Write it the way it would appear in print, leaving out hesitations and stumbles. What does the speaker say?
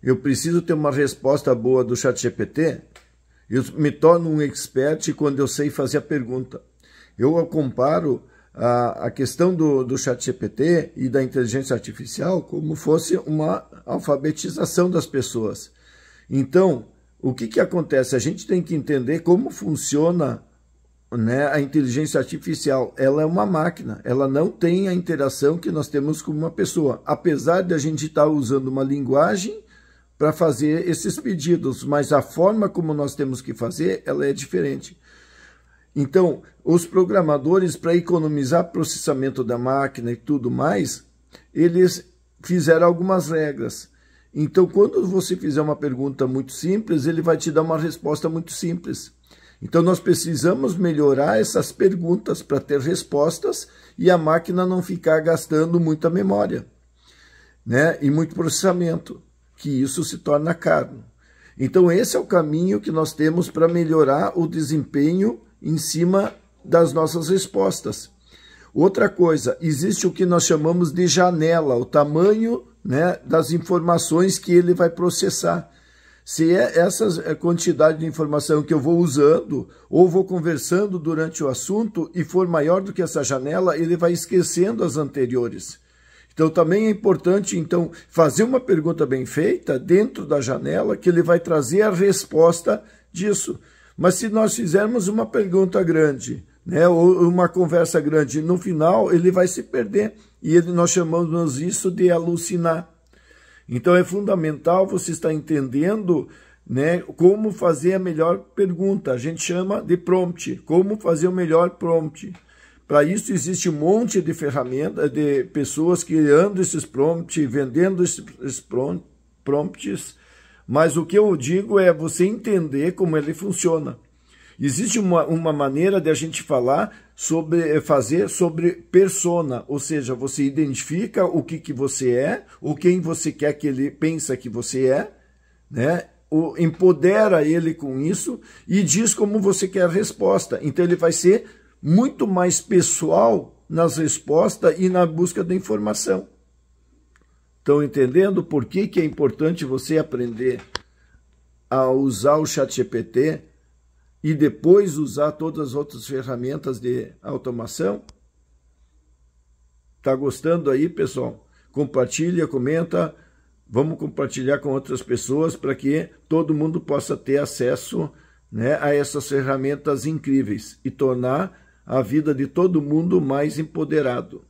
eu preciso ter uma resposta boa do ChatGPT, eu me torno um expert quando eu sei fazer a pergunta. Eu comparo a questão do ChatGPT e da inteligência artificial como fosse uma alfabetização das pessoas. Então, o que acontece? A gente tem que entender como funciona, né, a inteligência artificial. Ela é uma máquina, ela não tem a interação que nós temos com uma pessoa, apesar de a gente estar usando uma linguagem para fazer esses pedidos, mas a forma como nós temos que fazer, ela é diferente. Então, os programadores, para economizar processamento da máquina e tudo mais, eles fizeram algumas regras. Então, quando você fizer uma pergunta muito simples, ele vai te dar uma resposta muito simples. Então, nós precisamos melhorar essas perguntas para ter respostas e a máquina não ficar gastando muita memória, né? E muito processamento, que isso se torna caro. Então, esse é o caminho que nós temos para melhorar o desempenho em cima das nossas respostas. Outra coisa, existe o que nós chamamos de janela, o tamanho, né, das informações que ele vai processar. Se é essa quantidade de informação que eu vou usando ou vou conversando durante o assunto e for maior do que essa janela, ele vai esquecendo as anteriores. Então, também é importante, então, fazer uma pergunta bem feita dentro da janela, que ele vai trazer a resposta disso. Mas se nós fizermos uma pergunta grande, né, ou uma conversa grande, no final ele vai se perder. E nós chamamos isso de alucinar. Então, é fundamental você estar entendendo, né, como fazer a melhor pergunta. A gente chama de prompt, como fazer o melhor prompt. Para isso existe um monte de ferramentas, de pessoas criando esses prompts, vendendo esses prompts, mas o que eu digo é você entender como ele funciona. Existe uma maneira de a gente fazer sobre persona, ou seja, você identifica o que você é, ou quem você quer que ele pensa que você é, né? Empodera ele com isso e diz como você quer a resposta. Então ele vai ser muito mais pessoal nas respostas e na busca da informação. Estão entendendo por que é importante você aprender a usar o ChatGPT e depois usar todas as outras ferramentas de automação? Tá gostando aí, pessoal? Compartilha, comenta, vamos compartilhar com outras pessoas para que todo mundo possa ter acesso, né, a essas ferramentas incríveis e tornar a vida de todo mundo mais empoderado.